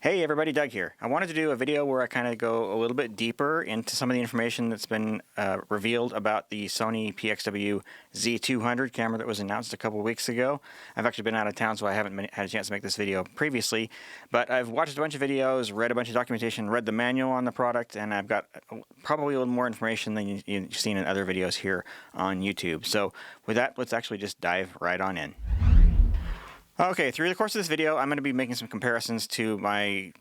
Hey everybody, Doug here. I wanted to do a video where I kind of go a little bit deeper into some of the information that's been revealed about the Sony PXW-Z200 camera that was announced a couple weeks ago. I've actually been out of town, so I haven't had a chance to make this video previously, but I've watched a bunch of videos, read a bunch of documentation, read the manual on the product, and I've got probably a little more information than you've seen in other videos here on YouTube. So with that, let's actually just dive right on in. Okay, through the course of this video, I'm going to be making some comparisons to my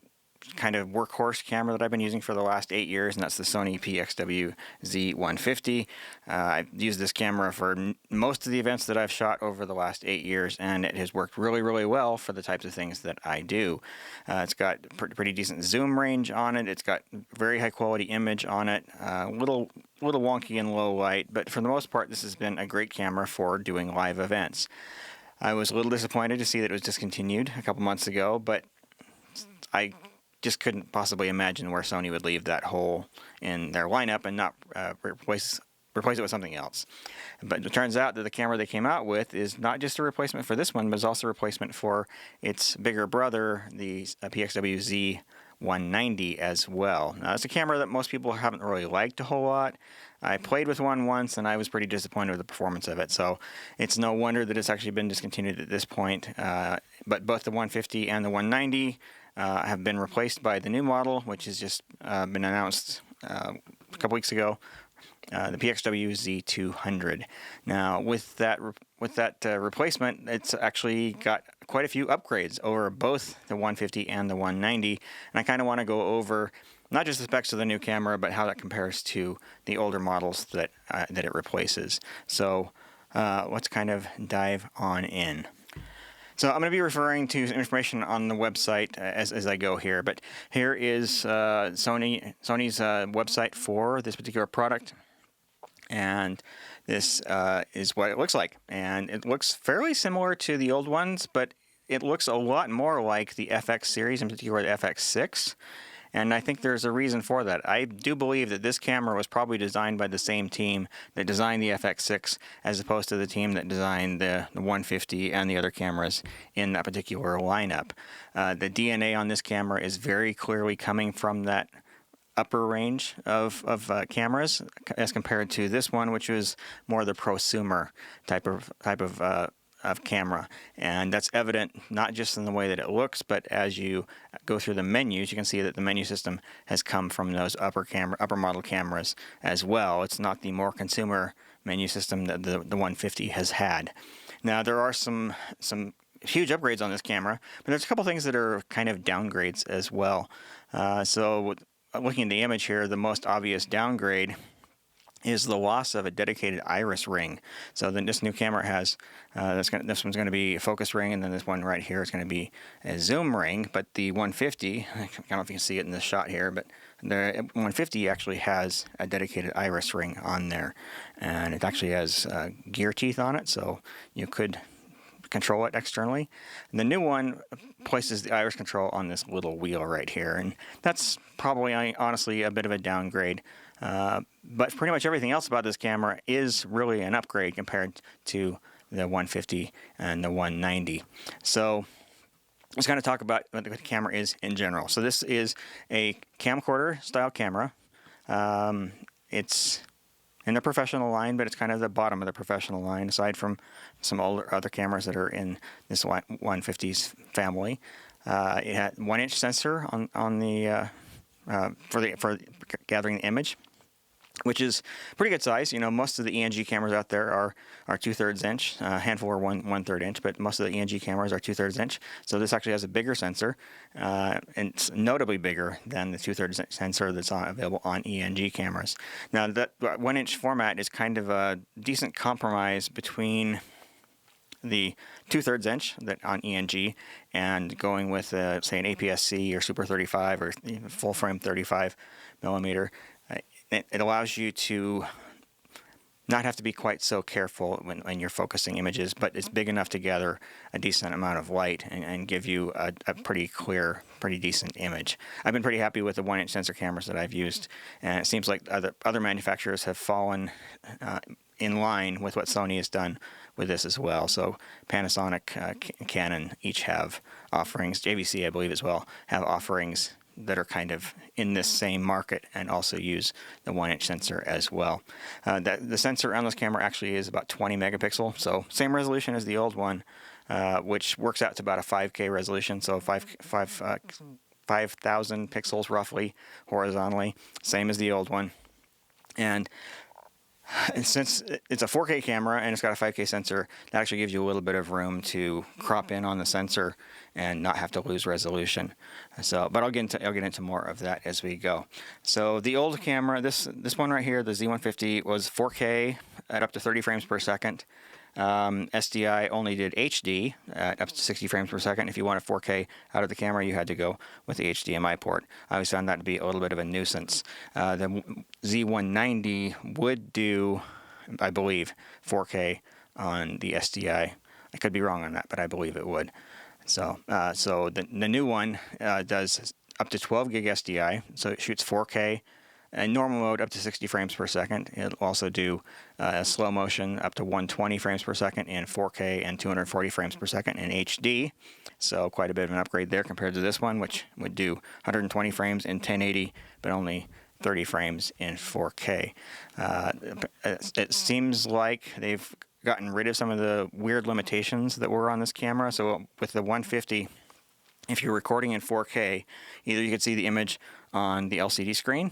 kind of workhorse camera that I've been using for the last 8 years, and that's the Sony PXW-Z150. I've used this camera for most of the events that I've shot over the last 8 years, and it has worked really, really well for the types of things that I do. It's got pretty decent zoom range on it. It's got very high quality image on it. Little wonky in low light, but for the most part, this has been a great camera for doing live events. I was a little disappointed to see that it was discontinued a couple months ago, but I just couldn't possibly imagine where Sony would leave that hole in their lineup and not replace it with something else. But it turns out that the camera they came out with is not just a replacement for this one, but is also a replacement for its bigger brother, the PXW-Z190 as well. Now, it's a camera that most people haven't really liked a whole lot. I played with one once, and I was pretty disappointed with the performance of it, so it's no wonder that it's actually been discontinued at this point. But both the 150 and the 190 have been replaced by the new model, which has just been announced a couple weeks ago, the PXW-Z200. Now, with that replacement, it's actually got quite a few upgrades over both the 150 and the 190, and I kind of want to go over not just the specs of the new camera, but how that compares to the older models that it replaces. So let's kind of dive on in. So I'm going to be referring to information on the website as I go here, but here is Sony's website for this particular product, and this is what it looks like. And it looks fairly similar to the old ones, but it looks a lot more like the FX series, in particular the FX6. And I think there's a reason for that. I do believe that this camera was probably designed by the same team that designed the FX6 as opposed to the team that designed the 150 and the other cameras in that particular lineup. The DNA on this camera is very clearly coming from that upper range of cameras as compared to this one, which was more the prosumer type of camera, and that's evident not just in the way that it looks, but as you go through the menus, you can see that the menu system has come from those upper model cameras as well. It's not the more consumer menu system that the 150 has had. Now, there are some huge upgrades on this camera, but there's a couple things that are kind of downgrades as well. So looking at the image here, the most obvious downgrade is the loss of a dedicated iris ring. So then this new camera has, this one's going to be a focus ring, and then this one right here is going to be a zoom ring. But the 150, I don't know if you can see it in this shot here, but the 150 actually has a dedicated iris ring on there. And it actually has gear teeth on it, so you could control it externally. And the new one places the iris control on this little wheel right here, and that's probably honestly a bit of a downgrade. But pretty much everything else about this camera is really an upgrade compared to the 150 and the 190. So let's kind of talk about what the camera is in general. So this is a camcorder style camera. It's in the professional line, but it's kind of the bottom of the professional line, aside from some other cameras that are in this 150's family. It had 1-inch sensor on the for gathering the image, which is pretty good size. You know, most of the ENG cameras out there are 2/3 inch. A handful are 1/3 inch, but most of the ENG cameras are 2/3 inch. So this actually has a bigger sensor, and it's notably bigger than the 2/3 inch sensor that's available on ENG cameras. Now, that 1-inch format is kind of a decent compromise between the 2/3 inch that on ENG and going with say an APS-C or Super 35 or full frame 35 millimeter. It allows you to not have to be quite so careful when you're focusing images, but it's big enough to gather a decent amount of light and give you a pretty clear, pretty decent image. I've been pretty happy with the 1-inch sensor cameras that I've used, and it seems like other manufacturers have fallen in line with what Sony has done with this as well. So Panasonic, Canon each have offerings. JVC, I believe, as well, have offerings that are kind of in this same market and also use the 1-inch sensor as well. The sensor on this camera actually is about 20 megapixel, so same resolution as the old one, which works out to about a 5K resolution, so 5,000 pixels roughly horizontally, same as the old one. And since it's a 4K camera and it's got a 5K sensor, that actually gives you a little bit of room to crop in on the sensor and not have to lose resolution. So, but I'll get into more of that as we go. So the old camera, this one right here, the Z150, was 4K at up to 30 frames per second. SDI only did HD at up to 60 frames per second. If you wanted 4K out of the camera, you had to go with the HDMI port. I always found that to be a little bit of a nuisance. The Z190 would do, I believe, 4K on the SDI. I could be wrong on that, but I believe it would. So, the new one does up to 12 gig SDI, so it shoots 4K. In normal mode, up to 60 frames per second. It'll also do slow motion up to 120 frames per second in 4K and 240 frames per second in HD. So quite a bit of an upgrade there compared to this one, which would do 120 frames in 1080, but only 30 frames in 4K. It seems like they've gotten rid of some of the weird limitations that were on this camera. So with the 150, if you're recording in 4K, either you could see the image on the LCD screen,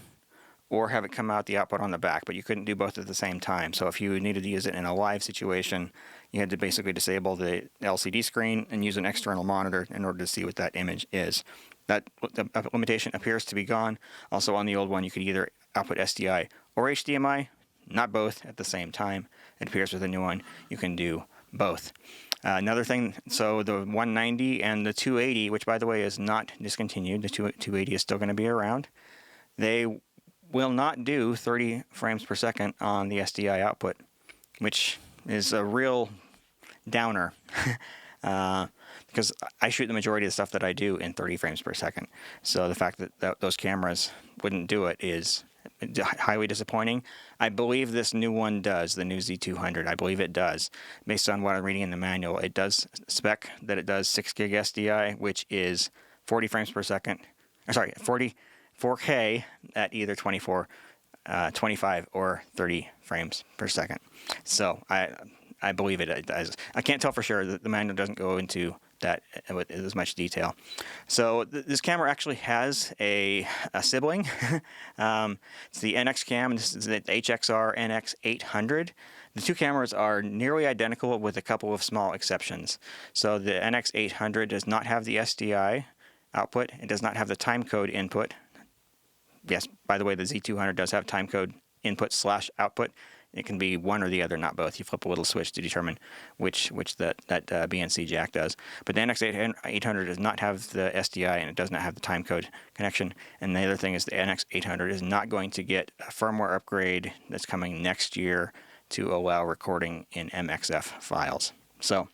or have it come out the output on the back, but you couldn't do both at the same time. So if you needed to use it in a live situation, you had to basically disable the LCD screen and use an external monitor in order to see what that image is. That limitation appears to be gone. Also on the old one, you could either output SDI or HDMI, not both at the same time. It appears with the new one, you can do both. Another thing, so the 190 and the 280, which by the way is not discontinued, the 280 is still going to be around. They will not do 30 frames per second on the SDI output, which is a real downer because I shoot the majority of the stuff that I do in 30 frames per second. So the fact that those cameras wouldn't do it is highly disappointing. I believe this new one does, the new Z200. I believe it does. Based on what I'm reading in the manual, it does spec that it does 6 gig SDI, which is 40 frames per second. 4K at either 24, 25, or 30 frames per second. So I believe it does. I can't tell for sure. The manual doesn't go into that with as much detail. So this camera actually has a sibling. It's the NX cam. This is the HXR-NX800. The two cameras are nearly identical with a couple of small exceptions. So the NX800 does not have the SDI output. It does not have the timecode input. Yes, by the way, the Z200 does have timecode input/output. It can be one or the other, not both. You flip a little switch to determine which that BNC jack does. But the NX800 does not have the SDI, and it does not have the timecode connection. And the other thing is the NX800 is not going to get a firmware upgrade that's coming next year to allow recording in MXF files. So,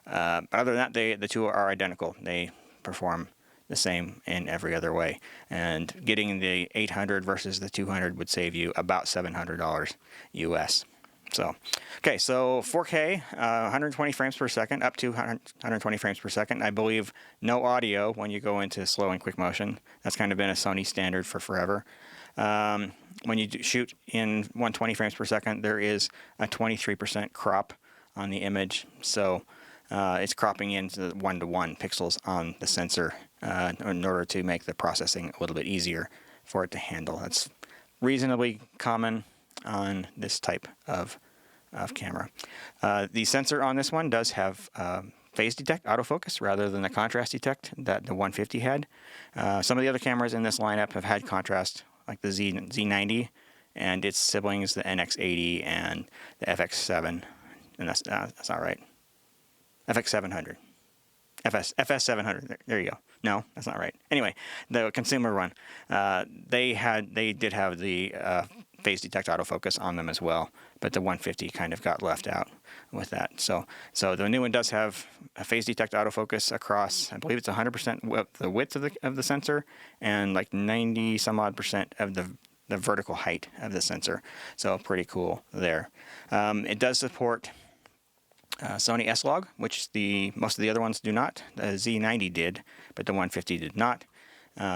other than that, the two are identical. They perform the same in every other way. And getting the 800 versus the 200 would save you about $700 US. So, okay, so 4K, 120 frames per second, up to 120 frames per second. I believe no audio when you go into slow and quick motion. That's kind of been a Sony standard for forever. When you shoot in 120 frames per second, there is a 23% crop on the image. So it's cropping into 1:1 pixels on the sensor in order to make the processing a little bit easier for it to handle. That's reasonably common on this type of camera. The sensor on this one does have phase detect autofocus rather than the contrast detect that the 150 had. Some of the other cameras in this lineup have had contrast, like the Z90 and its siblings, the NX80 and the FX7, and that's not right. FX700. FS700. There you go. No, that's not right. Anyway, the consumer one, they did have the phase detect autofocus on them as well, but the 150 kind of got left out with that. So the new one does have a phase detect autofocus across, I believe it's 100% the width of the sensor and like 90 some odd percent of the vertical height of the sensor. So pretty cool there. It does support Sony S-Log, which most of the other ones do not. The Z90 did, but the 150 did not.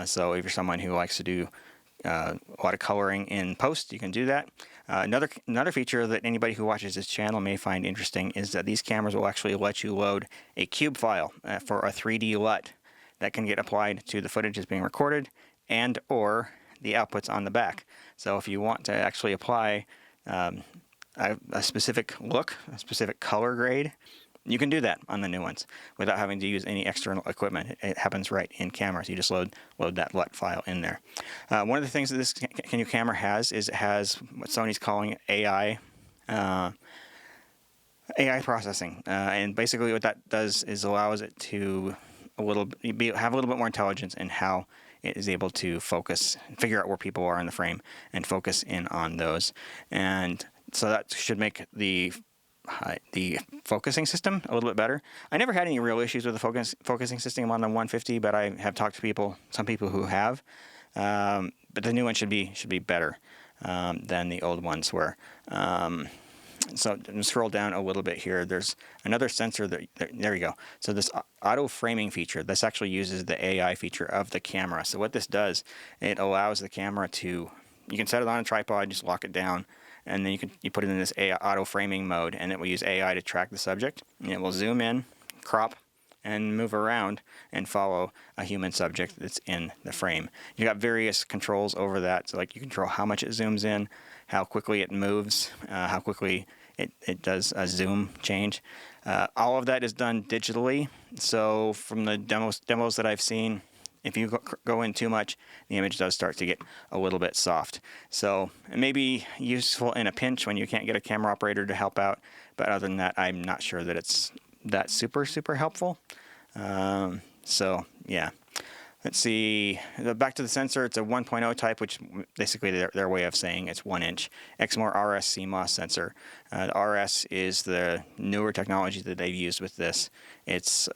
So if you're someone who likes to do a lot of coloring in post, you can do that. Another feature that anybody who watches this channel may find interesting is that these cameras will actually let you load a cube file for a 3D LUT that can get applied to the footage that's being recorded and or the outputs on the back. So if you want to actually apply a specific look, a specific color grade, you can do that on the new ones without having to use any external equipment. It happens right in cameras. You just load that LUT file in there. One of the things that this new camera has is it has what Sony's calling AI processing, and basically what that does is allows it to have a little bit more intelligence in how it is able to focus, figure out where people are in the frame, and focus in on those. And so that should make the focusing system a little bit better. I never had any real issues with the focusing system on the 150, but I have talked to some people who have. But the new one should be better than the old ones were. So scroll down a little bit here. There's another sensor there you go. So this auto framing feature, this actually uses the AI feature of the camera. So what this does, it allows the camera you can set it on a tripod, just lock it down, and then you put it in this AI auto framing mode, and it will use AI to track the subject, and it will zoom in, crop, and move around and follow a human subject that's in the frame. You got various controls over that, so like you control how much it zooms in, how quickly it moves, how quickly it does a zoom change. All of that is done digitally, so from the demos that I've seen, if you go in too much, the image does start to get a little bit soft. So it may be useful in a pinch when you can't get a camera operator to help out, but other than that, I'm not sure that it's that super helpful. So yeah, let's see. Back to the sensor, it's a 1.0 type, which basically their way of saying it's 1 inch Exmor RS CMOS sensor. The RS is the newer technology that they've used with this. It's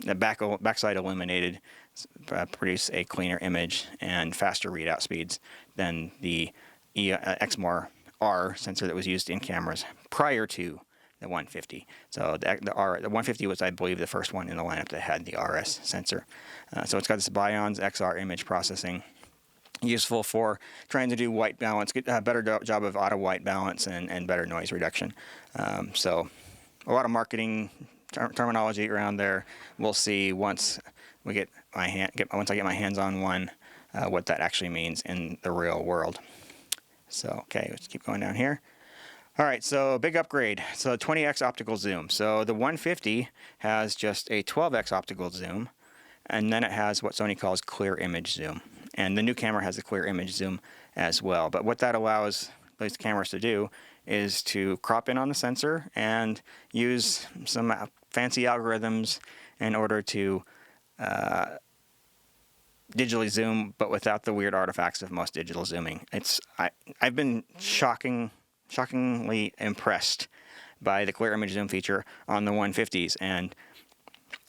the backside illuminated, produce a cleaner image and faster readout speeds than the Exmor R sensor that was used in cameras prior to the 150. So the 150 was, I believe, the first one in the lineup that had the RS sensor. So it's got this Bion's XR image processing, useful for trying to do white balance, get a better job of auto white balance and better noise reduction. So a lot of marketing terminology around there. We'll see once I get my hands on one, what that actually means in the real world. So okay, let's keep going down here. All right, so big upgrade. So 20x optical zoom. So the 150 has just a 12x optical zoom, and then it has what Sony calls clear image zoom. And the new camera has a clear image zoom as well. But what that allows those cameras to do is to crop in on the sensor and use some fancy algorithms in order to digitally zoom, but without the weird artifacts of most digital zooming. I've been shockingly impressed by the clear image zoom feature on the 150s, and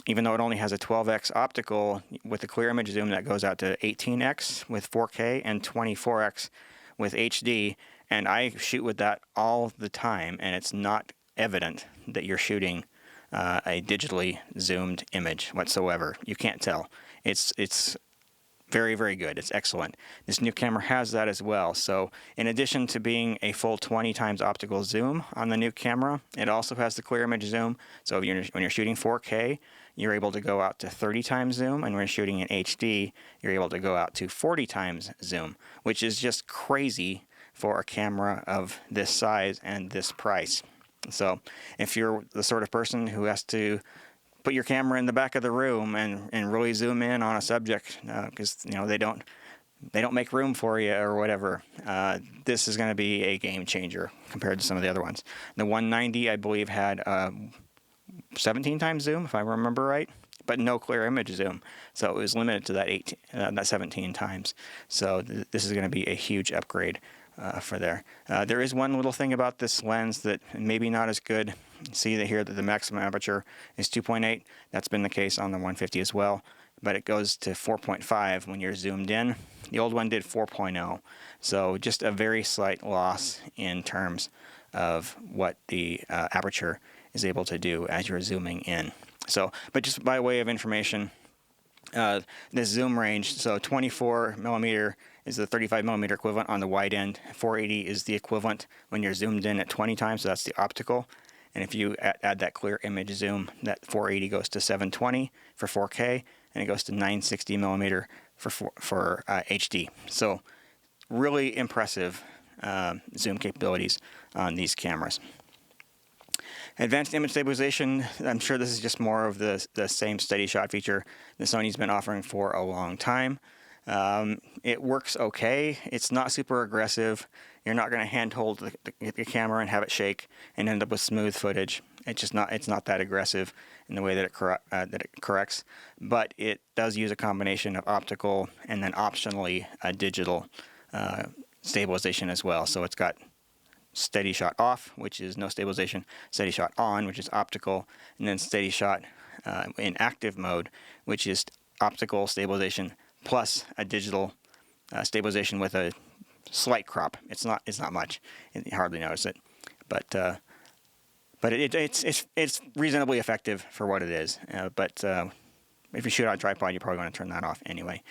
even though it only has a 12x optical, with the clear image zoom that goes out to 18x with 4K and 24x with HD, and I shoot with that all the time, and it's not evident that you're shooting a digitally zoomed image whatsoever. You can't tell. It's very, very good. It's excellent. This new camera has that as well. So in addition to being a full 20 times optical zoom on the new camera, it also has the clear image zoom. So when you're shooting 4K, you're able to go out to 30 times zoom, and when you're shooting in HD, you're able to go out to 40 times zoom, which is just crazy for a camera of this size and this price. So if you're the sort of person who has to put your camera in the back of the room and really zoom in on a subject because they don't make room for you or whatever, this is going to be a game changer compared to some of the other ones. The 190, I believe, had 17 times zoom, if I remember right, but no clear image zoom. So it was limited to that 17 times. So this is going to be a huge upgrade for there. There is one little thing about this lens that maybe not as good. See that here that the maximum aperture is 2.8. That's been the case on the 150 as well, but it goes to 4.5 when you're zoomed in. The old one did 4.0, so just a very slight loss in terms of what the aperture is able to do as you're zooming in. So, but just by way of information, this zoom range, so 24 millimeter is the 35 millimeter equivalent on the wide end. 480 is the equivalent when you're zoomed in at 20 times, so that's the optical. And if you add that clear image zoom, that 480 goes to 720 for 4K, and it goes to 960 millimeter for HD. So really impressive zoom capabilities on these cameras. Advanced image stabilization, I'm sure this is just more of the same steady shot feature that Sony's been offering for a long time. It works okay. It's not super aggressive. You're not going to handhold the camera and have it shake and end up with smooth footage. It's not that aggressive in the way that it corrects. But it does use a combination of optical and then optionally digital stabilization as well. So it's got steady shot off, which is no stabilization, steady shot on, which is optical, and then steady shot in active mode, which is optical stabilization plus a digital stabilization with a slight crop. It's not much. You hardly notice it, but it's reasonably effective for what it is. But if you shoot on a tripod, you're probably going to turn that off anyway.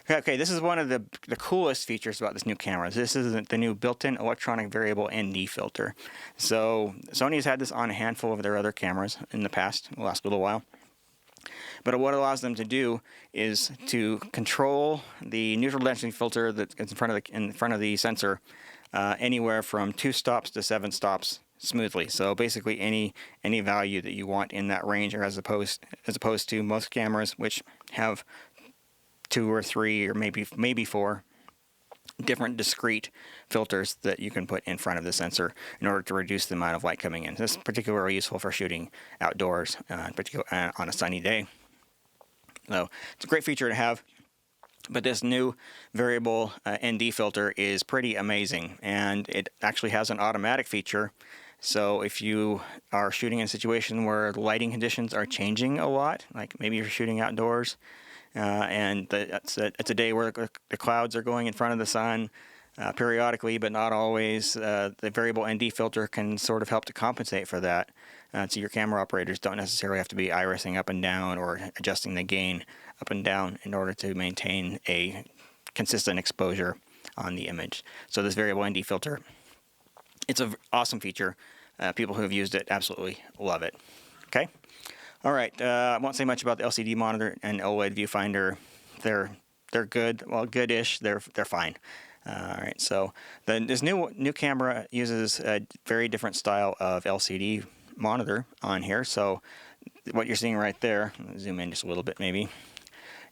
Okay, this is one of the coolest features about this new camera. This is the new built-in electronic variable ND filter. So Sony has had this on a handful of their other cameras in the past, the last little while. But what it allows them to do is to control the neutral density filter that's in front of the sensor anywhere from 2 stops to 7 stops smoothly. So basically any value that you want in that range, or as opposed to most cameras which have 2 or 3 or maybe 4 different discrete filters that you can put in front of the sensor in order to reduce the amount of light coming in. This is particularly useful for shooting outdoors, particularly on a sunny day. So it's a great feature to have. But this new variable ND filter is pretty amazing, and it actually has an automatic feature. So if you are shooting in a situation where the lighting conditions are changing a lot, like maybe you're shooting outdoors, and it's a day where the clouds are going in front of the sun periodically, but not always, the variable ND filter can sort of help to compensate for that. So your camera operators don't necessarily have to be irising up and down or adjusting the gain up and down in order to maintain a consistent exposure on the image. So this variable ND filter, it's an awesome feature. People who have used it absolutely love it. Okay? All right. I won't say much about the LCD monitor and OLED viewfinder. They're good. Well, good-ish. They're fine. All right. So this new camera uses a very different style of LCD monitor on here. So what you're seeing right there, zoom in just a little bit maybe,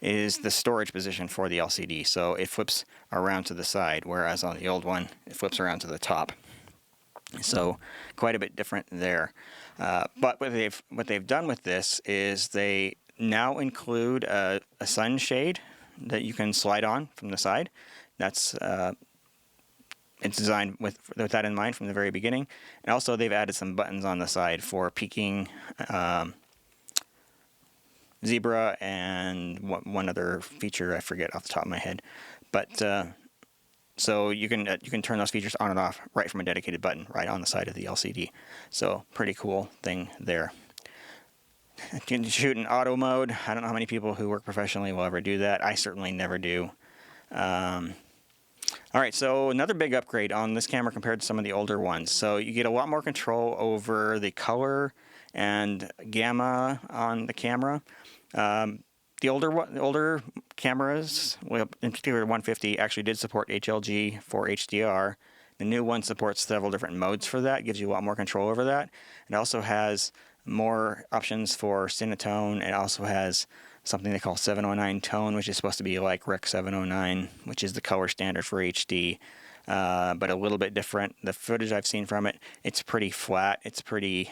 is the storage position for the LCD. So it flips around to the side, whereas on the old one, it flips around to the top. So quite a bit different there. But what they've done with this is they now include a sunshade that you can slide on from the side. That's it's designed with that in mind from the very beginning. And also they've added some buttons on the side for peaking, zebra, and one other feature I forget off the top of my head. But so you can turn those features on and off right from a dedicated button right on the side of the LCD. So pretty cool thing there. You can shoot in auto mode. I don't know how many people who work professionally will ever do that. I certainly never do. All right, so another big upgrade on this camera compared to some of the older ones. So you get a lot more control over the color and gamma on the camera. The older cameras, well, in particular 150, actually did support HLG for HDR. The new one supports several different modes for that, gives you a lot more control over that. It also has more options for Cinetone. It also has something they call 709 tone, which is supposed to be like Rec 709, which is the color standard for HD, but a little bit different. The footage I've seen from it, it's pretty flat. It's pretty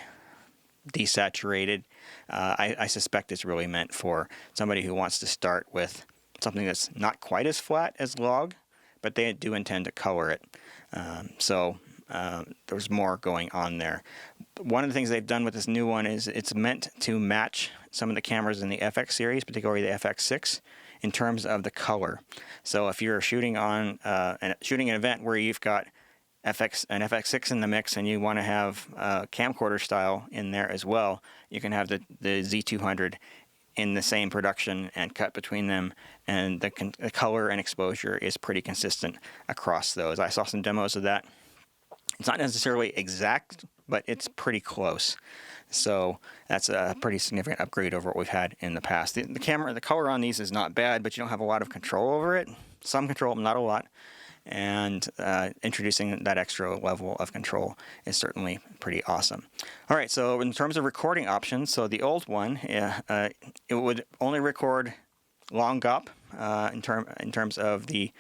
desaturated. I suspect it's really meant for somebody who wants to start with something that's not quite as flat as log, but they do intend to color it. So there's more going on there. One of the things they've done with this new one is it's meant to match some of the cameras in the FX series, particularly the FX6, in terms of the color. So if you're shooting on shooting an event where you've got an FX6 in the mix and you want to have camcorder style in there as well, you can have the Z200 in the same production and cut between them, and the color and exposure is pretty consistent across those. I saw some demos of that. It's not necessarily exact, but it's pretty close. So that's a pretty significant upgrade over what we've had in the past. The color on these is not bad, but you don't have a lot of control over it. Some control, not a lot. And introducing that extra level of control is certainly pretty awesome. All right, so in terms of recording options, so the old one, it would only record long GOP in terms of the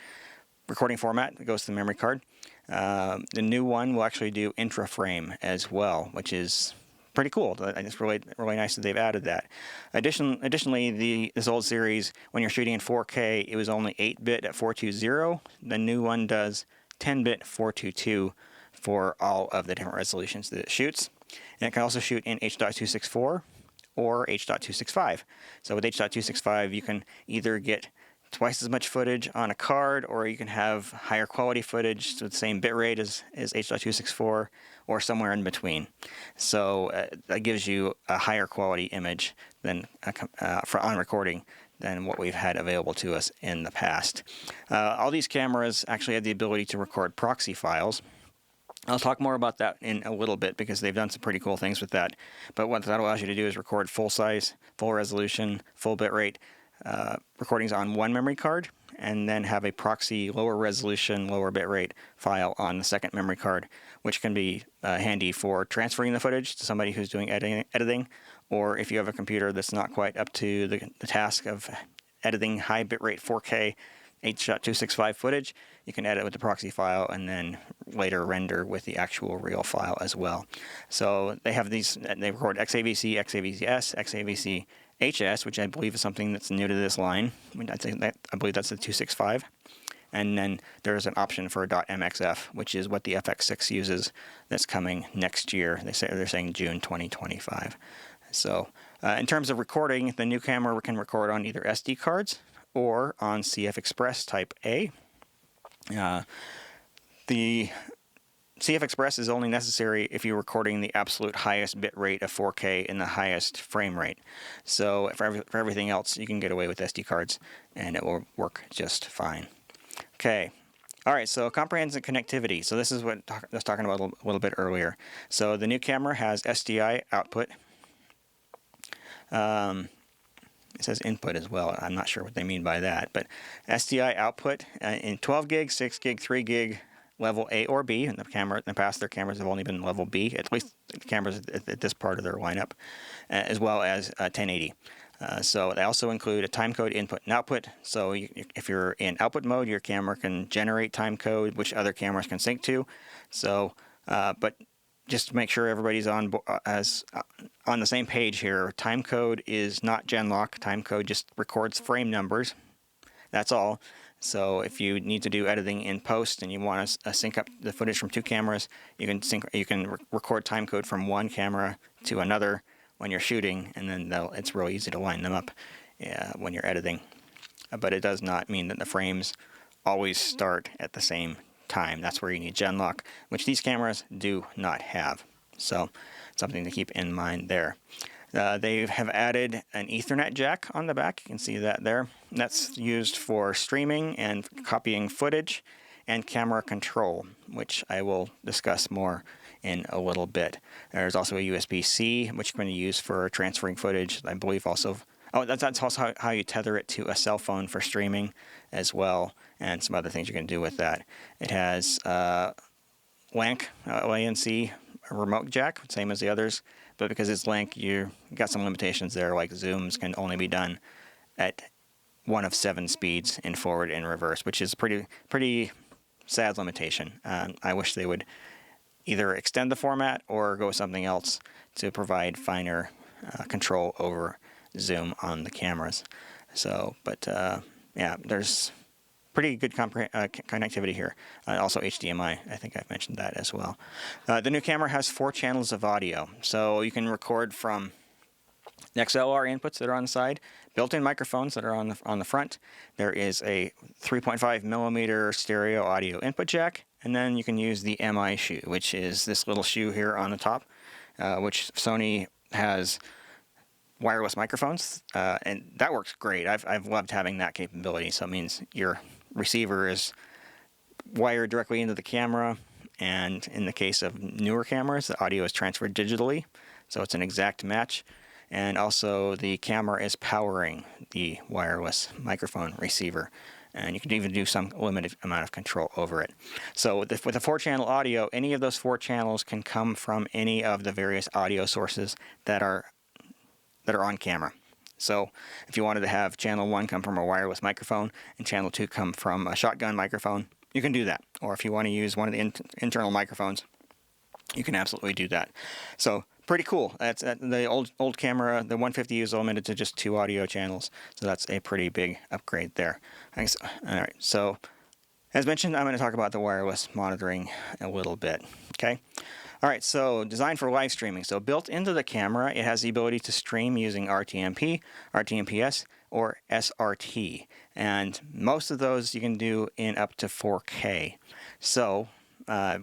recording format that goes to the memory card. The new one will actually do intra-frame as well, which is pretty cool. It's really nice that they've added that. Additionally, this old series, when you're shooting in 4K, it was only 8-bit at 420. The new one does 10-bit 422 for all of the different resolutions that it shoots. And it can also shoot in H.264 or H.265. So with H.265, you can either get twice as much footage on a card, or you can have higher quality footage with the same bitrate as H.264, or somewhere in between. So that gives you a higher quality image than on recording than what we've had available to us in the past. All these cameras actually have the ability to record proxy files. I'll talk more about that in a little bit because they've done some pretty cool things with that. But what that allows you to do is record full size, full resolution, full bitrate recordings on one memory card, and then have a proxy lower resolution, lower bitrate file on the second memory card, which can be handy for transferring the footage to somebody who's doing editing, or if you have a computer that's not quite up to the task of editing high bitrate 4K H.265 footage, you can edit with the proxy file and then later render with the actual real file as well. So they have these, they record XAVC, XAVC-S, XAVC HS, which I believe is something that's new to this line. I believe that's the 265. And then there's an option for a .mxf, which is what the FX6 uses, that's coming next year. They're saying June 2025. So in terms of recording, the new camera can record on either SD cards or on CF Express Type A. The CF Express is only necessary if you're recording the absolute highest bit rate of 4K and the highest frame rate. So for everything else, you can get away with SD cards, and it will work just fine. Okay. All right, so comprehensive connectivity. So this is what I was talking about a little bit earlier. So the new camera has SDI output. It says input as well. I'm not sure what they mean by that, but SDI output in 12 gig, 6 gig, 3 gig, level A or B. In the past, their cameras have only been level B, at least the cameras at this part of their lineup, as well as 1080. So they also include a timecode input and output. So if you're in output mode, your camera can generate timecode, which other cameras can sync to. So, but just to make sure everybody's on the same page here, timecode is not genlock. Timecode just records frame numbers. That's all. So if you need to do editing in post and you want to sync up the footage from two cameras, you can record timecode from one camera to another when you're shooting, and then it's real easy to line them up when you're editing. But it does not mean that the frames always start at the same time. That's where you need genlock, which these cameras do not have. So something to keep in mind there. They have added an Ethernet jack on the back. You can see that there. That's used for streaming and copying footage and camera control, which I will discuss more in a little bit. There's also a USB-C, which you can use for transferring footage. I believe also, that's also how you tether it to a cell phone for streaming as well, and some other things you can do with that. It has LANC, LANC remote jack, same as the others, but because it's LANC, you got some limitations there, like zooms can only be done at one of 7 speeds in forward and reverse, which is pretty sad limitation. I wish they would either extend the format or go with something else to provide finer control over zoom on the cameras. So, but yeah, there's pretty good connectivity here. Also HDMI, I think I've mentioned that as well. The new camera has 4 channels of audio, so you can record from XLR inputs that are on the side, built-in microphones that are on the front. There is a 3.5 millimeter stereo audio input jack, and then you can use the MI shoe, which is this little shoe here on the top, which Sony has wireless microphones, and that works great. I've loved having that capability. So it means your receiver is wired directly into the camera, and in the case of newer cameras, the audio is transferred digitally, so it's an exact match. And also the camera is powering the wireless microphone receiver, and you can even do some limited amount of control over it. So with a 4-channel audio, any of those 4 channels can come from any of the various audio sources that are on camera. So if you wanted to have channel 1 come from a wireless microphone and channel 2 come from a shotgun microphone, you can do that. Or if you want to use one of the internal microphones, you can absolutely do that. So pretty cool. That's the old camera. The 150 is limited to just 2 audio channels, so that's a pretty big upgrade there. All right. So as mentioned, I'm going to talk about the wireless monitoring a little bit. Okay. All right, so designed for live streaming. So built into the camera, it has the ability to stream using RTMP, RTMPS, or SRT. And most of those you can do in up to 4K. So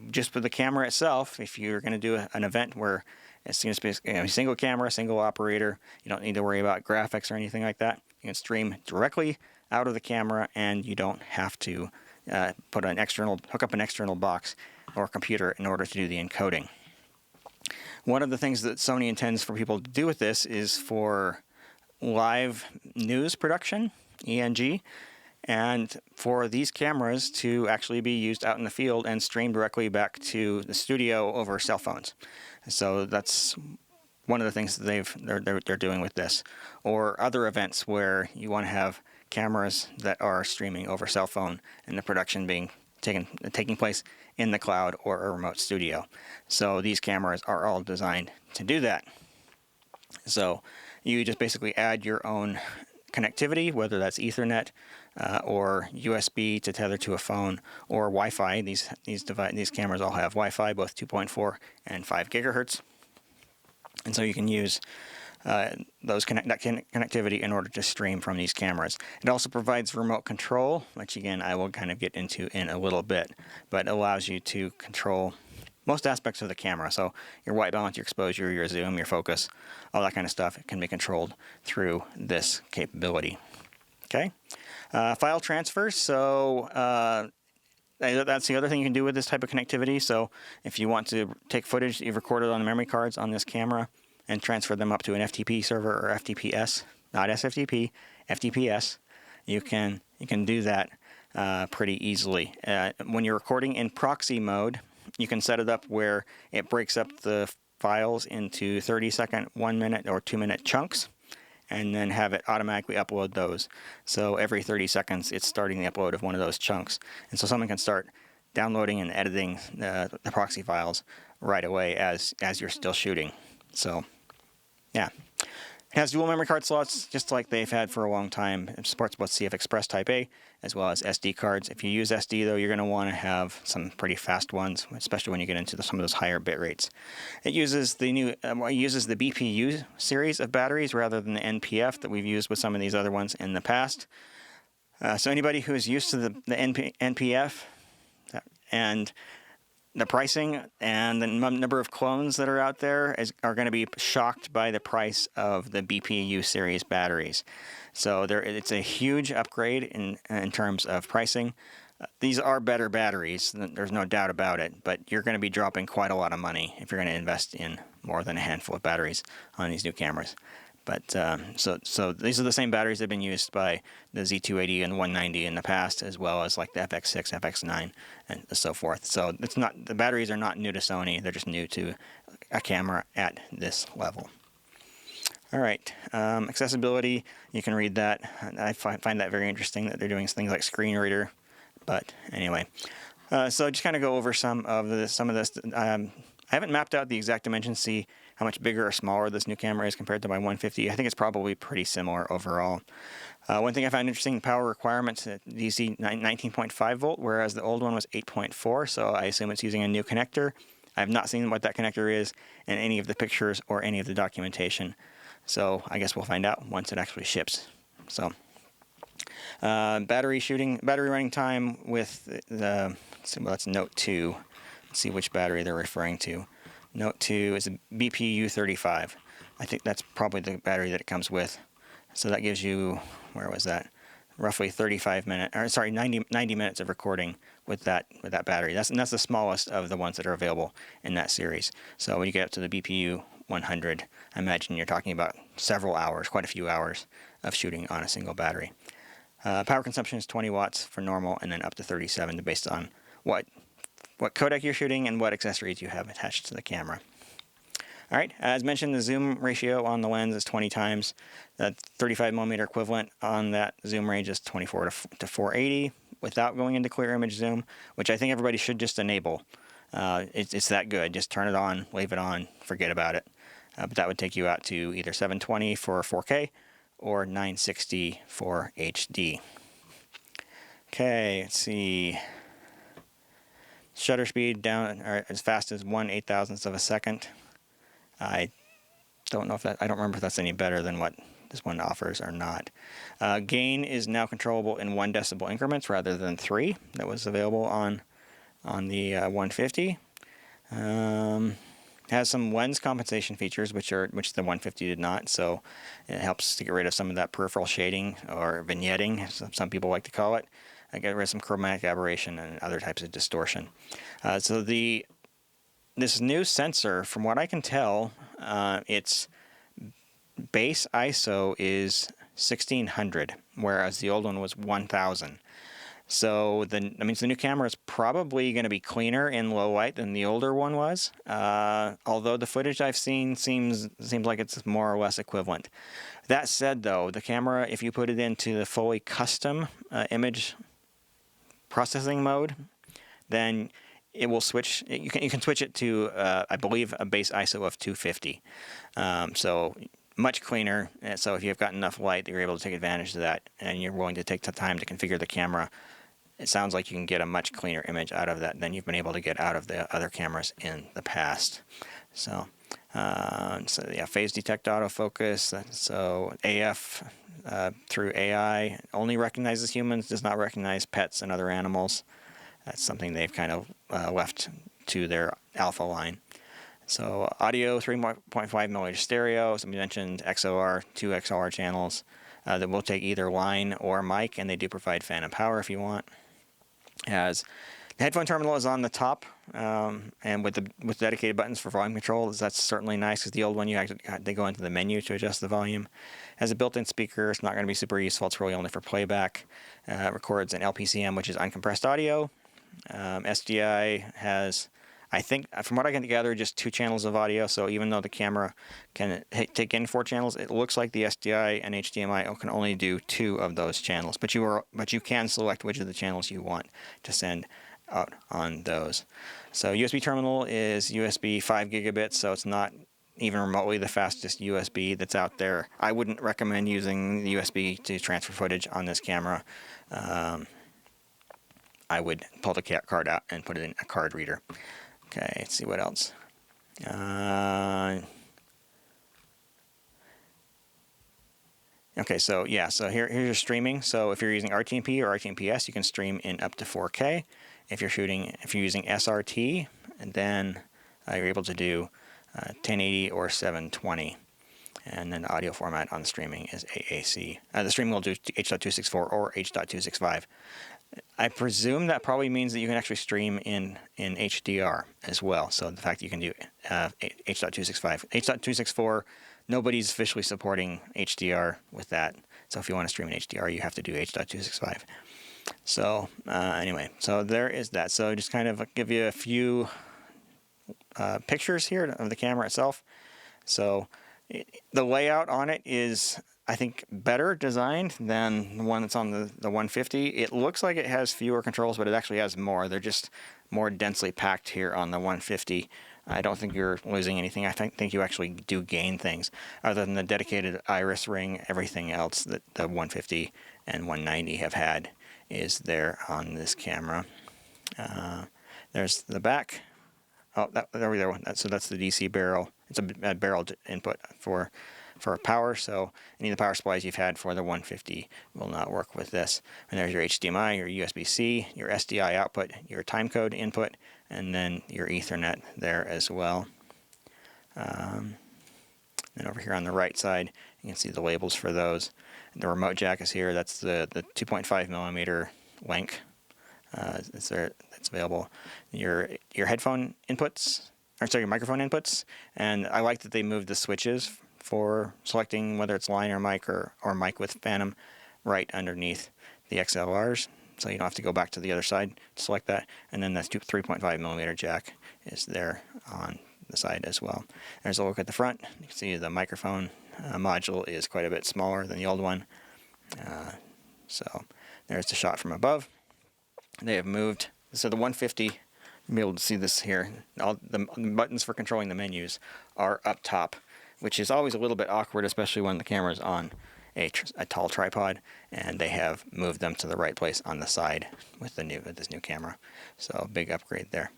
just for the camera itself, if you're going to do an event where it's going to be a single camera, single operator, you don't need to worry about graphics or anything like that. You can stream directly out of the camera, and you don't have to hook up an external box or computer in order to do the encoding. One of the things that Sony intends for people to do with this is for live news production, ENG, and for these cameras to actually be used out in the field and streamed directly back to the studio over cell phones. So that's one of the things that they're doing with this. Or other events where you want to have cameras that are streaming over cell phone and the production being taking place in the cloud or a remote studio. So these cameras are all designed to do that. So you just basically add your own connectivity, whether that's Ethernet or USB to tether to a phone, or Wi-Fi. These cameras all have Wi-Fi, both 2.4 and 5 gigahertz. And so you can use that connectivity in order to stream from these cameras. It also provides remote control, which again I will kind of get into in a little bit, but allows you to control most aspects of the camera. So your white balance, your exposure, your zoom, your focus, all that kind of stuff can be controlled through this capability. Okay, file transfer. So that's the other thing you can do with this type of connectivity. So if you want to take footage that you've recorded on the memory cards on this camera and transfer them up to an FTP server or FTPS, not SFTP, FTPS, you can do that pretty easily. When you're recording in proxy mode, you can set it up where it breaks up the files into 30-second, 1-minute, or 2-minute chunks, and then have it automatically upload those. So every 30 seconds, it's starting the upload of one of those chunks. And so someone can start downloading and editing the proxy files right away as you're still shooting. So, yeah. It has dual memory card slots, just like they've had for a long time. It supports both CF Express Type A as well as SD cards. If you use SD, though, you're going to want to have some pretty fast ones, especially when you get into some of those higher bit rates. It uses the BPU series of batteries rather than the NPF that we've used with some of these other ones in the past. So anybody who is used to the NPF and the pricing and the number of clones that are out there are going to be shocked by the price of the BPU series batteries. So it's a huge upgrade in terms of pricing. These are better batteries, there's no doubt about it, but you're going to be dropping quite a lot of money if you're going to invest in more than a handful of batteries on these new cameras. But so these are the same batteries that have been used by the Z280 and 190 in the past, as well as like the FX6, FX9, and so forth. So the batteries are not new to Sony; they're just new to a camera at this level. All right, accessibility. You can read that. I find that very interesting that they're doing things like screen reader. But anyway, so just kind of go over some of this. I haven't mapped out the exact dimensions. See how much bigger or smaller this new camera is compared to my 150. I think it's probably pretty similar overall. One thing I found interesting, power requirements at DC 19.5 volt, whereas the old one was 8.4, so I assume it's using a new connector. I have not seen what that connector is in any of the pictures or any of the documentation, so I guess we'll find out once it actually ships. So Battery running time with the, so that's Note 2. Let's see which battery they're referring to. Note 2 is a BPU-35. I think that's probably the battery that it comes with. So that gives you, where was that? Roughly 90 minutes of recording with that battery. That's the smallest of the ones that are available in that series. So when you get up to the BPU-100, I imagine you're talking about several hours, quite a few hours of shooting on a single battery. Power consumption is 20 watts for normal, and then up to 37 based on what codec you're shooting and what accessories you have attached to the camera. All right, as mentioned, the zoom ratio on the lens is 20 times. The 35mm equivalent on that zoom range is 24 to 480 without going into clear image zoom, which I think everybody should just enable. It's that good. Just turn it on, leave it on, forget about it. But that would take you out to either 720 for 4K or 960 for HD. Okay, let's see. Shutter speed down as fast as 1/8000th of a second. I don't remember if that's any better than what this one offers or not. Gain is now controllable in 1 decibel increments rather than 3 that was available on the 150. Has some lens compensation features, which the 150 did not, so it helps to get rid of some of that peripheral shading or vignetting, as some people like to call it. Get rid of some chromatic aberration and other types of distortion. So this new sensor, from what I can tell, its base ISO is 1600, whereas the old one was 1000. So that means the new camera is probably going to be cleaner in low light than the older one was. Although the footage I've seen seems like it's more or less equivalent. That said, though, the camera, if you put it into the fully custom image processing mode, then it will switch. You can switch it to I believe a base ISO of 250. So much cleaner. So if you've got enough light that you're able to take advantage of that, and you're willing to take the time to configure the camera, it sounds like you can get a much cleaner image out of that than you've been able to get out of the other cameras in the past. So yeah, phase detect autofocus. So AF through AI only recognizes humans, does not recognize pets and other animals. That's something they've kind of left to their alpha line. So audio, 3.5mm stereo. Somebody mentioned XLR, 2 XLR channels that will take either line or mic, and they do provide phantom power if you want. As the headphone terminal is on the top, and with dedicated buttons for volume control, that's certainly nice, because the old one they go into the menu to adjust the volume. Has a built-in speaker. It's not going to be super useful. It's really only for playback. Records an LPCM, which is uncompressed audio. SDI has, I think, from what I can gather, just 2 channels of audio. So even though the camera can take in 4 channels, it looks like the SDI and HDMI can only do 2 of those channels. But you can select which of the channels you want to send out on those. So USB terminal is USB 5 gigabits, so it's not even remotely the fastest USB that's out there. I wouldn't recommend using the USB to transfer footage on this camera. I would pull the card out and put it in a card reader. Okay, let's see what else. Okay, so yeah, so here's your streaming. So if you're using RTMP or RTMPS, you can stream in up to 4K. If you're using SRT, and then you're able to do 1080 or 720. And then the audio format on the streaming is AAC. The streaming will do H.264 or H.265. I presume that probably means that you can actually stream in HDR as well. So the fact that you can do H.265. H.264, nobody's officially supporting HDR with that. So if you want to stream in HDR, you have to do H.265. So anyway, so there is that. So just kind of give you a few pictures here of the camera itself. So the layout on it is, I think, better designed than the one that's on the 150. It looks like it has fewer controls, but it actually has more. They're just more densely packed here on the 150. I don't think you're losing anything. I think you actually do gain things. Other than the dedicated iris ring, everything else that the 150 and 190 have had is there on this camera. There's the back. Oh, there we go. So that's the DC barrel. It's a barrel input for for power, so any of the power supplies you've had for the 150 will not work with this. And there's your HDMI, your USB-C, your SDI output, your timecode input, and then your Ethernet there as well. And over here on the right side, you can see the labels for those. The remote jack is here. That's the 2.5 millimeter link. That's available. Your headphone inputs, or sorry, your microphone inputs. And I like that they moved the switches for selecting whether it's line or mic or mic with phantom right underneath the XLRs. So you don't have to go back to the other side to select that. And then that 3.5 millimeter jack is there on the side as well. There's a look at the front. You can see the microphone module is quite a bit smaller than the old one. So there's the shot from above. They have moved, so the 150, you'll be able to see this here, all the buttons for controlling the menus are up top, which is always a little bit awkward, especially when the camera's on a tall tripod, and they have moved them to the right place on the side with this new camera. So big upgrade there.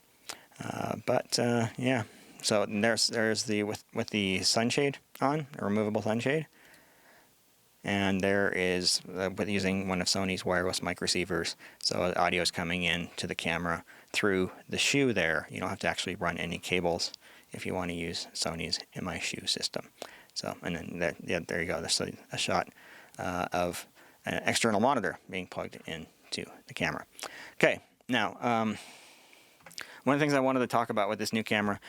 Yeah, so there's the with the sunshade on, a removable sunshade. And there is, with using one of Sony's wireless mic receivers, so the audio is coming in to the camera through the shoe there. You don't have to actually run any cables if you want to use Sony's in my shoe system. So, and then there you go. There's a shot of an external monitor being plugged into the camera. Okay, now, one of the things I wanted to talk about with this new camera,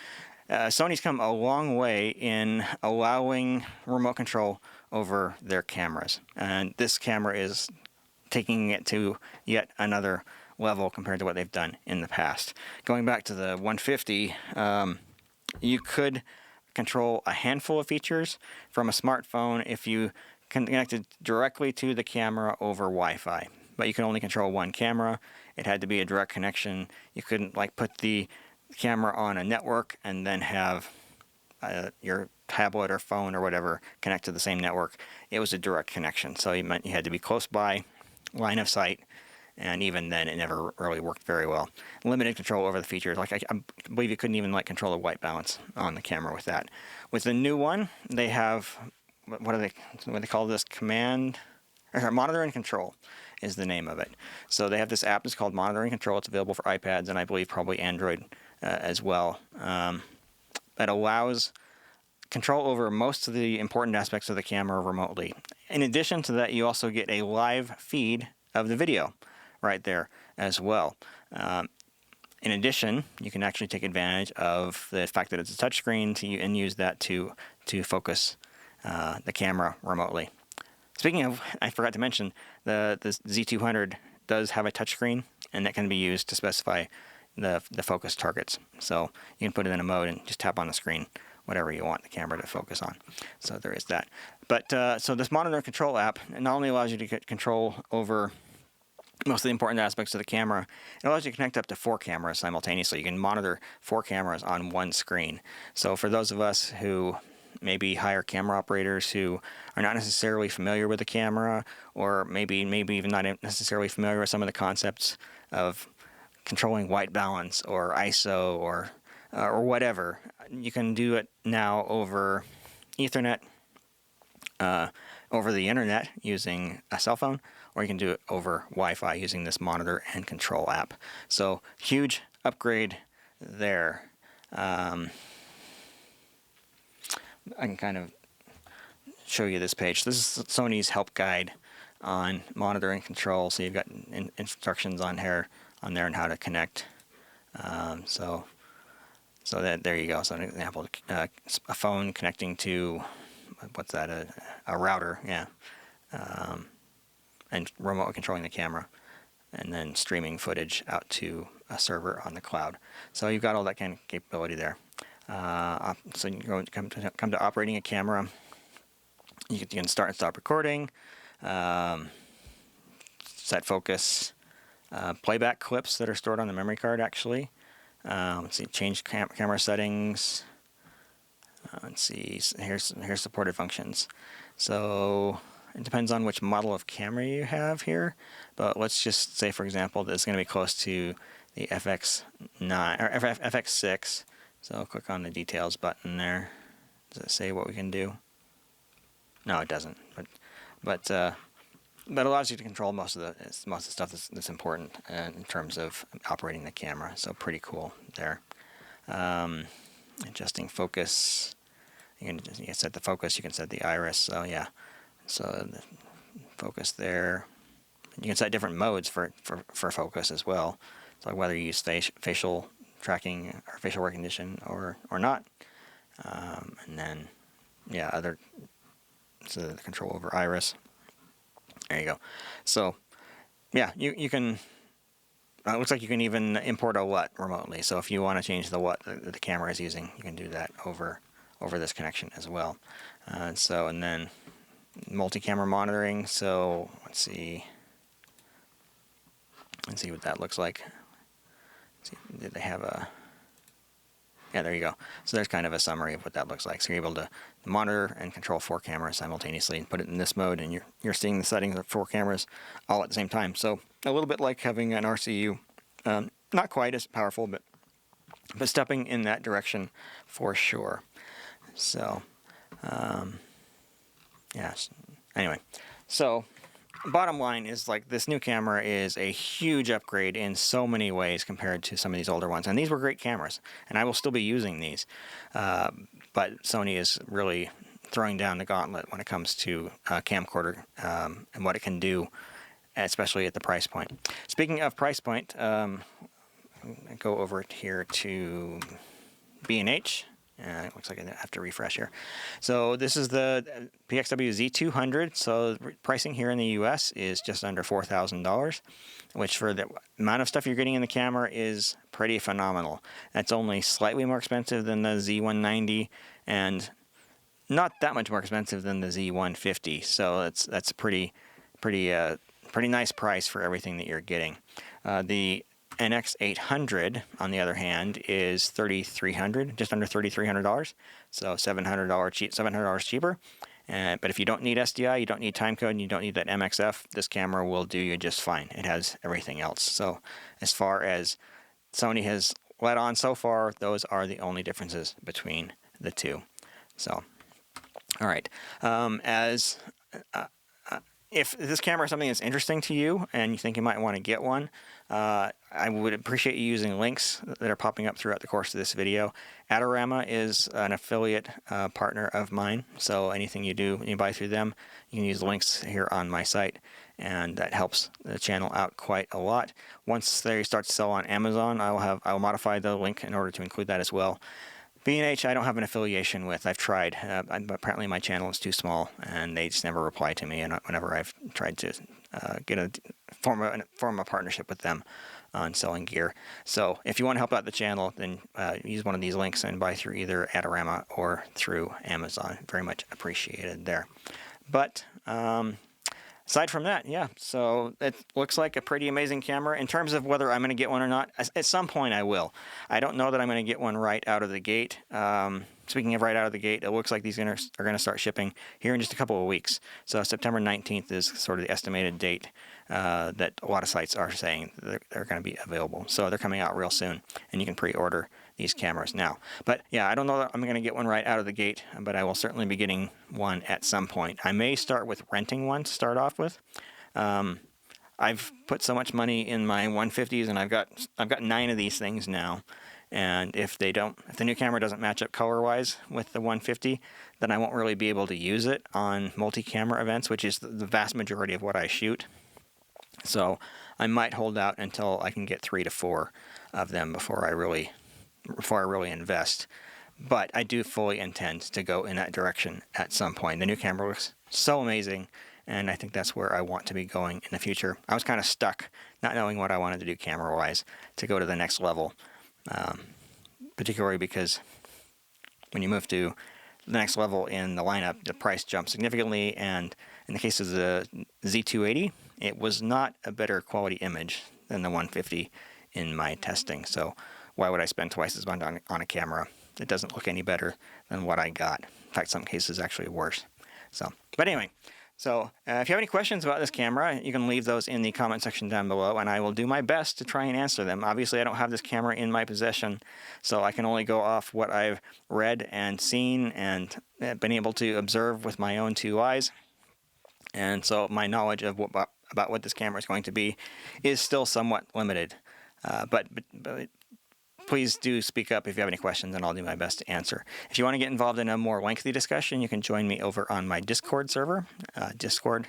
Sony's come a long way in allowing remote control over their cameras, and this camera is taking it to yet another level compared to what they've done in the past. Going back to the 150, you could control a handful of features from a smartphone if you connected directly to the camera over Wi-Fi, but you can only control one camera. It had to be a direct connection. You couldn't like put the camera on a network and then have your tablet or phone or whatever connect to the same network. It was a direct connection, so it meant you had to be close by, line of sight, and even then it never really worked very well. Limited control over the features. Like I believe you couldn't even like control the white balance on the camera with that. With the new one, they have what do they call this? Monitor and Control is the name of it. So they have this app that's called Monitor and Control. It's available for iPads and I believe probably Android as well. That allows control over most of the important aspects of the camera remotely. In addition to that, you also get a live feed of the video right there as well. In addition, you can actually take advantage of the fact that it's a touchscreen and use that to focus the camera remotely. Speaking of, I forgot to mention, the Z200 does have a touchscreen, and that can be used to specify the focus targets. So you can put it in a mode and just tap on the screen, whatever you want the camera to focus on. So there is that. But so this Monitor Control app not only allows you to get control over most of the important aspects of the camera, it allows you to connect up to 4 cameras simultaneously. You can monitor 4 cameras on one screen. So for those of us who maybe hire camera operators who are not necessarily familiar with the camera, or maybe even not necessarily familiar with some of the concepts of controlling white balance or ISO or whatever, you can do it now over Ethernet, over the internet using a cell phone, or you can do it over Wi-Fi using this Monitor and Control app. So huge upgrade there. I can kind of show you this page. This is Sony's help guide on Monitor and Control. So you've got instructions on there on how to connect. So that there you go. So an example, a phone connecting to what's that? A router, yeah, and remote controlling the camera, and then streaming footage out to a server on the cloud. So you've got all that kind of capability there. So you come to operating a camera. You can start and stop recording, set focus, playback clips that are stored on the memory card actually. Let's see, change camera settings. Let's see, here's supported functions. So it depends on which model of camera you have here, but let's just say, for example, that it's going to be close to the FX9 or FX6. So I'll click on the details button there. Does it say what we can do? No, it doesn't. But it allows you to control most of the stuff that's important in terms of operating the camera. So pretty cool there. Adjusting focus. You can set the focus. You can set the iris. So yeah. So the focus there. You can set different modes for focus as well. So whether you use facial tracking or facial recognition or not. And then yeah, so the control over iris. There you go. So yeah, you can. It looks like you can even import a LUT remotely. So if you want to change the LUT that the camera is using, you can do that over this connection as well. And then multi-camera monitoring. So let's see what that looks like. Did they have a? Yeah, there you go. So there's kind of a summary of what that looks like. So you're able to monitor and control 4 cameras simultaneously and put it in this mode, and you're seeing the settings of 4 cameras all at the same time. So a little bit like having an RCU, not quite as powerful, but stepping in that direction for sure. So yes. Anyway, so bottom line is, like, this new camera is a huge upgrade in so many ways compared to some of these older ones. And these were great cameras, and I will still be using these. But Sony is really throwing down the gauntlet when it comes to camcorder and what it can do, especially at the price point. Speaking of price point, go over here to B&H. It looks like I have to refresh here. So this is the PXW-Z200. So pricing here in the US is just under $4,000, which for the amount of stuff you're getting in the camera is pretty phenomenal. That's only slightly more expensive than the Z190 and not that much more expensive than the Z150. So that's a pretty nice price for everything that you're getting. The NX800, on the other hand, is $3,300, just under $3,300, so $700 cheaper. But if you don't need SDI, you don't need timecode, and you don't need that MXF, this camera will do you just fine. It has everything else. So as far as Sony has let on so far, those are the only differences between the two. So, all right. If this camera is something that's interesting to you and you think you might want to get one, I would appreciate you using links that are popping up throughout the course of this video. Adorama is an affiliate partner of mine, so anything you buy through them, you can use the links here on my site, and that helps the channel out quite a lot. Once they start to sell on Amazon, I will modify the link in order to include that as well. B&H, I don't have an affiliation with. I've tried. Apparently my channel is too small, and they just never reply to me. And whenever I've tried to form a partnership with them on selling gear. So if you want to help out the channel, then use one of these links and buy through either Adorama or through Amazon. Very much appreciated there. But aside from that, yeah, so it looks like a pretty amazing camera. In terms of whether I'm going to get one or not, at some point I will. I don't know that I'm going to get one right out of the gate. Speaking of right out of the gate, it looks like these are going to start shipping here in just a couple of weeks. So September 19th is sort of the estimated date that a lot of sites are saying they're going to be available. So they're coming out real soon, and you can pre-order these cameras now. But yeah, I don't know that I'm going to get one right out of the gate, but I will certainly be getting one at some point. I may start with renting one to start off with. I've put so much money in my 150s, and I've got 9 of these things now. And if the new camera doesn't match up color-wise with the 150, then I won't really be able to use it on multi-camera events, which is the vast majority of what I shoot. So I might hold out until I can get 3 to 4 of them before I really invest. But I do fully intend to go in that direction at some point. The new camera looks so amazing, and I think that's where I want to be going in the future. I was kind of stuck not knowing what I wanted to do camera-wise to go to the next level, particularly because when you move to the next level in the lineup, the price jumps significantly, and in the case of the Z280, it was not a better quality image than the 150 in my testing. So why would I spend twice as much on a camera? It doesn't look any better than what I got. In fact, some cases actually worse. So, but anyway, So if you have any questions about this camera, you can leave those in the comment section down below, and I will do my best to try and answer them. Obviously, I don't have this camera in my possession, so I can only go off what I've read and seen and been able to observe with my own two eyes. And so my knowledge of about what this camera is going to be is still somewhat limited. But please do speak up if you have any questions, and I'll do my best to answer. If you want to get involved in a more lengthy discussion, you can join me over on my Discord server. Discord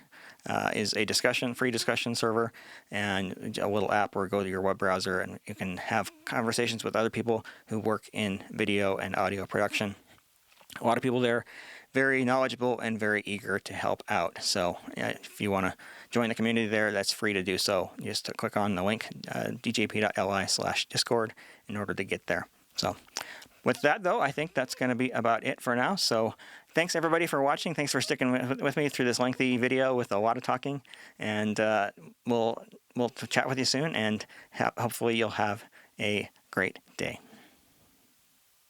is a free discussion server, and a little app where you go to your web browser and you can have conversations with other people who work in video and audio production. A lot of people there, very knowledgeable and very eager to help out. So if you want to join the community there, that's free to do so. You just click on the link, djp.li/discord, in order to get there. So with that, though, I think that's going to be about it for now. So thanks, everybody, for watching. Thanks for sticking with me through this lengthy video with a lot of talking. And we'll chat with you soon, and hopefully you'll have a great day.